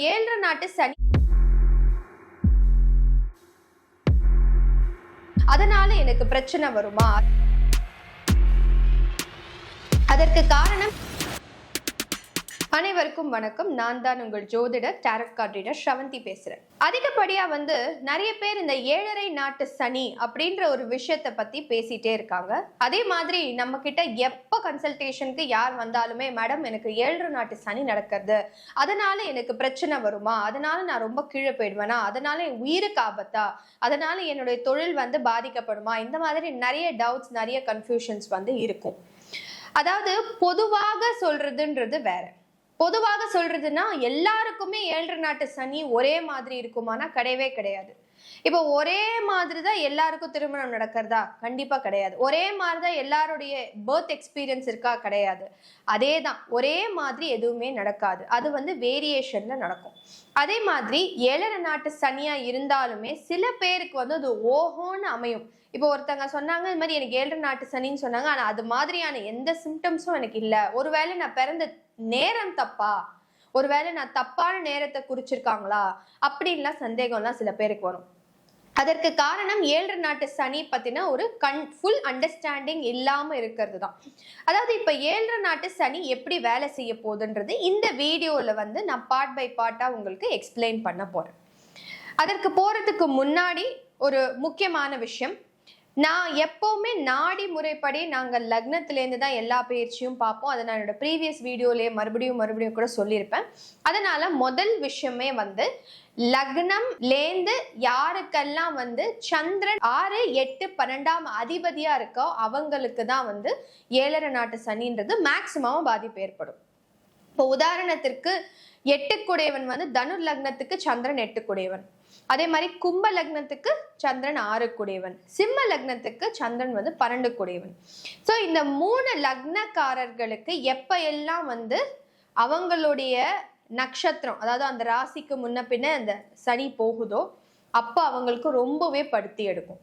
ஏழரை நாட்டு சனி, அதனால எனக்கு பிரச்சனை வருமா? அதற்கு காரணம். அனைவருக்கும் வணக்கம். நான் தான் உங்கள் ஜோதிடர் டாரட் கார்ட் ரீடர் ஸ்ரவந்தி பேசுறேன். அதிகப்படியா நிறைய பேர் இந்த ஏழரை நாட்டு சனி அப்படின்ற ஒரு விஷயத்தை பத்தி பேசிட்டே இருக்காங்க. அதே மாதிரி நம்ம கிட்ட எப்ப கன்சல்டேஷனுக்கு யார் வந்தாலுமே, மேடம் எனக்கு ஏழரை நாட்டு சனி நடக்கிறது, அதனால எனக்கு பிரச்சனை வருமா, அதனால நான் ரொம்ப கீழே போயிடுவேனா, அதனால என் உயிருக்கு ஆபத்தா, அதனால என்னுடைய தொழில் பாதிக்கப்படுமா, இந்த மாதிரி நிறைய டவுட்ஸ், நிறைய கன்ஃபியூஷன்ஸ் இருக்கும். அதாவது பொதுவாக சொல்றதுன்றது வேற. பொதுவாக சொல்றதுன்னா எல்லாருக்குமே ஏழரை நாட்டு சனி ஒரே மாதிரி இருக்குமானா கிடையவே கிடையாது. இப்போ ஒரே மாதிரி தான் எல்லாருக்கும் திருமணம் நடக்கிறதா? கண்டிப்பா கிடையாது. ஒரே மாதிரிதான் எல்லாருடைய பர்த் எக்ஸ்பீரியன்ஸ் இருக்கா? கிடையாது. அதே தான், ஒரே மாதிரி எதுவுமே நடக்காது. அது வேரியேஷன்ல நடக்கும். அதே மாதிரி ஏழரை நாட்டு சனியா இருந்தாலுமே சில பேருக்கு அது ஓஹோன்னு அமையும். இப்போ ஒருத்தங்க சொன்னாங்க, இது மாதிரி எனக்கு ஏழரை நாட்டு சனின்னு சொன்னாங்க, ஆனா அது மாதிரியான எந்த சிம்டம்ஸும் எனக்கு இல்லை. ஒருவேளை நான் பிறந்த நேரம் தப்பா, ஒருவேளை நான் தப்பான நேரத்தை குறிச்சிருக்காங்களா அப்படின்லாம் சந்தேகம்லாம் சில பேருக்கு வரும். அதற்கு காரணம் ஏழரை நாட்டு சனி பத்தின ஒரு ஃபுல் அண்டர்ஸ்டாண்டிங் இல்லாம இருக்கிறது தான். அதாவது இப்ப ஏழரை நாட்டு சனி எப்படி வேலை செய்ய போகுதுன்றது இந்த வீடியோல நான் பார்ட் பை பார்ட்டா உங்களுக்கு எக்ஸ்பிளைன் பண்ண போறேன். அதற்கு போறதுக்கு முன்னாடி ஒரு முக்கியமான விஷயம், நான் எப்பவுமே நாடி முறைப்படி நாங்கள் லக்னத்திலேருந்து தான் எல்லா பயிற்சியும் பார்ப்போம். அதை நான் என்னோட ப்ரீவியஸ் வீடியோலயே மறுபடியும் கூட சொல்லியிருப்பேன். அதனால முதல் விஷயமே லக்னம்லேருந்து யாருக்கெல்லாம் சந்திரன் 6, 8, 12ஆம் அதிபதியா இருக்கோ அவங்களுக்கு தான் ஏழரை நாட்டு சனின்றது மேக்சிமம் பாதிப்பு ஏற்படும். இப்போ உதாரணத்திற்கு 8 தனுர் லக்னத்துக்கு சந்திரன் 8 அதே மாதிரி கும்ப லக்னத்துக்கு சந்திரன் 6 சிம்ம லக்னத்துக்கு சந்திரன் 12 ஸோ இந்த 3 லக்னக்காரர்களுக்கு எப்ப எல்லாம் அவங்களுடைய நட்சத்திரம், அதாவது அந்த ராசிக்கு முன்ன பின்ன அந்த சனி போகுதோ அப்ப அவங்களுக்கு ரொம்பவே படுத்தி எடுக்கும்.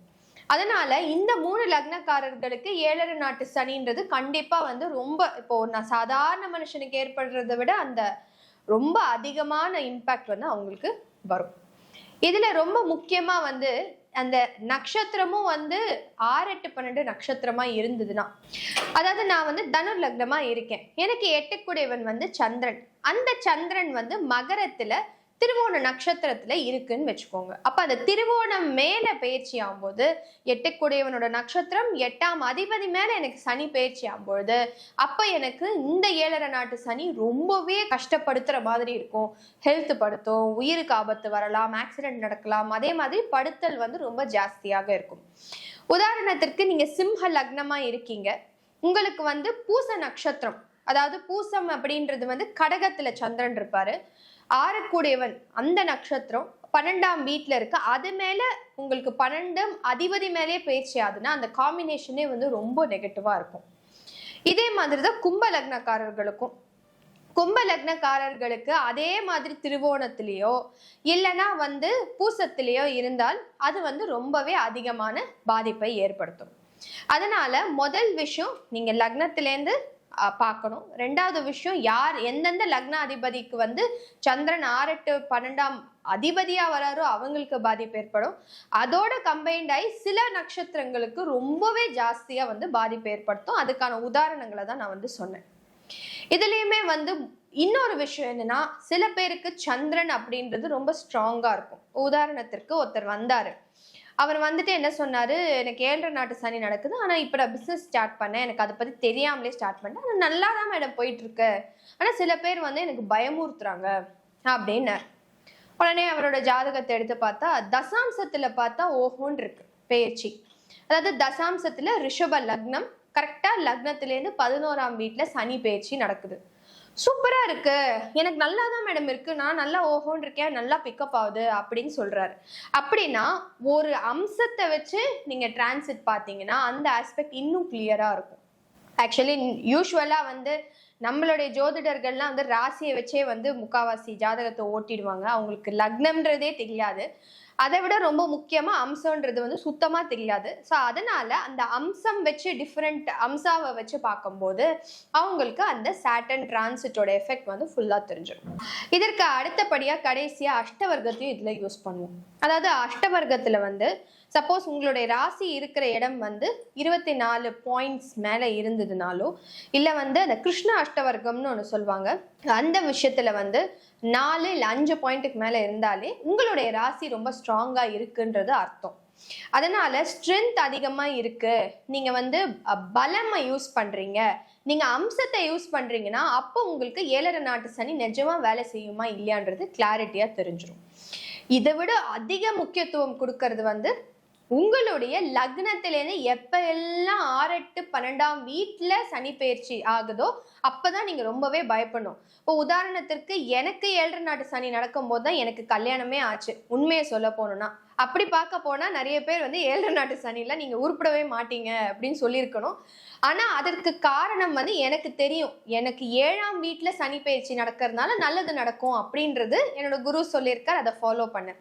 அதனால இந்த 3 லக்னக்காரர்களுக்கு ஏழரை நாட்டு சனின்றது கண்டிப்பா ரொம்ப, இப்போ நான் சாதாரண மனுஷனுக்கு ஏற்படுறதை விட அந்த ரொம்ப அதிகமான இம்பாக்ட் அவங்களுக்கு வரும். இதுல ரொம்ப முக்கியமா அந்த நட்சத்திரமும் 6, 8, 12 நட்சத்திரமா இருந்ததுன்னா, அதாவது நான் தனுர் லக்னமா இருக்கேன், எனக்கு 8 சந்திரன், அந்த சந்திரன் மகரத்துல திருவோண நட்சத்திரத்துல இருக்குன்னு வச்சுக்கோங்க. அப்ப அந்த திருவோணம் மேல பயிற்சி ஆகும்போது 8 நட்சத்திரம் 8ஆம் அதிபதி மேல எனக்கு சனி பயிற்சி ஆகும்பொழுது அப்ப எனக்கு இந்த ஏழரை நாட்டு சனி ரொம்பவே கஷ்டப்படுத்துற மாதிரி இருக்கும். ஹெல்த் படுத்தும், உயிருக்கு ஆபத்து வரலாம், ஆக்சிடென்ட் நடக்கலாம், அதே மாதிரி படுத்தல் ரொம்ப ஜாஸ்தியாக இருக்கும். உதாரணத்திற்கு நீங்க சிம்ம லக்னமா இருக்கீங்க, உங்களுக்கு பூச நட்சத்திரம், அதாவது பூசம் அப்படின்றது கடகத்துல சந்திரன் இருப்பாரு, 6 அந்த நட்சத்திரம் 12ஆம் வீட்டுல இருக்கு, அது மேல உங்களுக்கு 12ஆம் அதிபதி மேலே பயிற்சி ஆகுதுன்னா அந்த காம்பினேஷனே ரொம்ப நெகட்டிவா இருக்கும். இதே மாதிரிதான் கும்ப லக்னக்காரர்களுக்கும். கும்ப லக்னக்காரர்களுக்கு அதே மாதிரி திருவோணத்திலேயோ இல்லைன்னா பூசத்திலேயோ இருந்தால் அது ரொம்பவே அதிகமான பாதிப்பை ஏற்படுத்தும். அதனால முதல் விஷயம் நீங்க லக்னத்திலேருந்து பார்க்கணும். ரெண்டாவது விஷயம், யார் எந்தெந்த லக்ன அதிபதிக்கு சந்திரன் 6, 8, 12ஆம் அதிபதியா வராரோ அவங்களுக்கு பாதிப்பு ஏற்படும். அதோட கம்பைன்ட் ஆகி சில நட்சத்திரங்களுக்கு ரொம்பவே ஜாஸ்தியா பாதிப்பு ஏற்படுத்தும். அதுக்கான உதாரணங்களை தான் நான் சொன்னேன். இதுலயுமே இன்னொரு விஷயம் என்னன்னா, சில பேருக்கு சந்திரன் அப்படின்றது ரொம்ப ஸ்ட்ராங்கா இருக்கும். உதாரணத்திற்கு ஒருத்தர் வந்தாரு, அவர் என்ன சொன்னாரு, எனக்கு ஏழரை நாட்டு சனி நடக்குது, ஆனா இப்ப நான் பிசினஸ் ஸ்டார்ட் பண்ணேன், எனக்கு அதை பத்தி தெரியாமலே ஸ்டார்ட் பண்ணேன், ஆனா நல்லா தான் மேடம் போயிட்டு இருக்கு, ஆனா சில பேர் எனக்கு பயமுறுத்துறாங்க அப்படின்னு. உடனே அவரோட ஜாதகத்தை எடுத்து பார்த்தா தசாம்சத்துல பார்த்தா ஓஹோன்னு இருக்கு பயிற்சி. அதாவது தசாம்சத்துல ரிஷப லக்னம், கரெக்டா லக்னத்திலேருந்து 11ஆம் வீட்டுல சனி பயிற்சி நடக்குது. சூப்பரா இருக்கு, எனக்கு நல்லா தான் மேடம் இருக்கு, நான் நல்லா ஓஹோன்னு இருக்கேன், நல்லா பிக்கப் ஆகுது அப்படின்னு சொல்றாரு. அப்படின்னா ஒரு அம்சத்தை வச்சு நீங்க டிரான்சிட் பார்த்தீங்கன்னா அந்த ஆஸ்பெக்ட் இன்னும் கிளியரா இருக்கும். ஆக்சுவலி யூஸ்வலா நம்மளுடைய ஜோதிடர்கள்லாம் ராசியை வச்சே முக்காவாசி ஜாதகத்தை ஓட்டிடுவாங்க, அவங்களுக்கு லக்னம்ன்றதே தெரியாது. அதை விட ரொம்ப முக்கியமா அம்சம்ன்றது வந்து சுத்தமா தெரியாது. ஸோ அதனால அந்த அம்சம் வச்சு டிஃப்ரெண்ட் அம்சாவை வச்சு பார்க்கும்போது அவங்களுக்கு அந்த சாட்டர்ன் டிரான்சிட்டோட எஃபெக்ட் வந்து ஃபுல்லா தெரிஞ்சிடும். இதற்கு அடுத்தபடியா கடைசியா அஷ்டவர்க்கத்தையும் இதுல யூஸ் பண்ணுவோம். அதாவது அஷ்டவர்க்கத்துல வந்து சப்போஸ் உங்களுடைய ராசி இருக்கிற இடம் வந்து 24 பாயிண்ட்ஸ் மேல இருந்ததுனாலோ இல்ல வந்து அந்த கிருஷ்ண அஷ்டவர்க்கம்னு ஒன்று சொல்லுவாங்க, அந்த விஷயத்துல வந்து 4 இல்ல 5 பாயிண்ட்டுக்கு மேல இருந்தாலே உங்களுடைய ராசி ரொம்ப ஸ்ட்ராங்கா இருக்குன்றது அர்த்தம். அதனால ஸ்ட்ரென்த் அதிகமா இருக்கு, நீங்க வந்து பலமை யூஸ் பண்றீங்க, நீங்க அம்சத்தை யூஸ் பண்றீங்கன்னா அப்போ உங்களுக்கு 7 நாட்டு சனி நிஜமா வேலை செய்யுமா இல்லையான்றது கிளாரிட்டியா தெரிஞ்சிடும். இதை விட அதிக முக்கியத்துவம் கொடுக்கறது வந்து உங்களுடைய லக்னத்திலேருந்து எப்ப எல்லாம் 6, 8, 12ஆம் வீட்டுல சனி பயிற்சி ஆகுதோ அப்பதான் நீங்க ரொம்பவே பயப்படணும். இப்போ உதாரணத்திற்கு எனக்கு 7 நாட்டு சனி நடக்கும் போதுதான் எனக்கு கல்யாணமே ஆச்சு. உண்மையை சொல்ல போனோம்னா அப்படி பார்க்க போனா நிறைய பேர் வந்து 7 நாட்டு சனில நீங்க உருப்படவே மாட்டீங்க அப்படின்னு சொல்லியிருக்கணும். ஆனா அதற்கு காரணம் வந்து எனக்கு தெரியும், எனக்கு 7ஆம் வீட்டுல சனி பயிற்சி நடக்கிறதுனால நல்லது நடக்கும் அப்படின்றது என்னோட குரு சொல்லியிருக்கார், அதை ஃபாலோ பண்ண.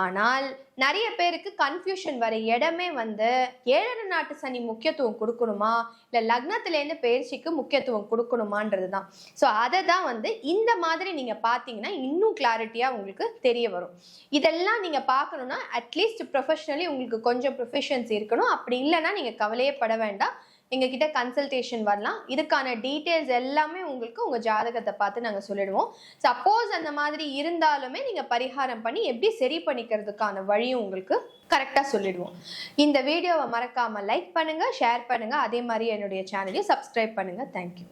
ஆனால் நிறைய பேருக்கு கன்ஃபியூஷன் வர இடமே வந்து 7 நாட்டு சனி முக்கியத்துவம் கொடுக்கணுமா இல்ல லக்னத்திலேருந்து பயிற்சிக்கு முக்கியத்துவம் கொடுக்கணுமான்றதுதான். ஸோ அதை தான் வந்து இந்த மாதிரி நீங்க பாத்தீங்கன்னா இன்னும் கிளாரிட்டியா உங்களுக்கு தெரிய வரும். இதெல்லாம் நீங்க பார்க்கணும்னா அட்லீஸ்ட் ப்ரொஃபஷனலி உங்களுக்கு கொஞ்சம் ப்ரொஃபிஷியன்சி இருக்கணும். அப்படி இல்லைன்னா நீங்க கவலையே பட வேண்டாம், எங்ககிட்ட கன்சல்டேஷன் வரலாம். இதுக்கான டீட்டெயில்ஸ் எல்லாமே உங்களுக்கு உங்க ஜாதகத்தை பார்த்து நாங்கள் சொல்லிடுவோம். சப்போஸ் அந்த மாதிரி இருந்தாலுமே நீங்க பரிகாரம் பண்ணி எப்படி சரி பண்ணிக்கிறதுக்கான வழியும் உங்களுக்கு கரெக்டாக சொல்லிடுவோம். இந்த வீடியோவை மறக்காம லைக் பண்ணுங்க, ஷேர் பண்ணுங்க, அதே மாதிரி என்னுடைய சேனலையும் சப்ஸ்கிரைப் பண்ணுங்க. தேங்க்யூ.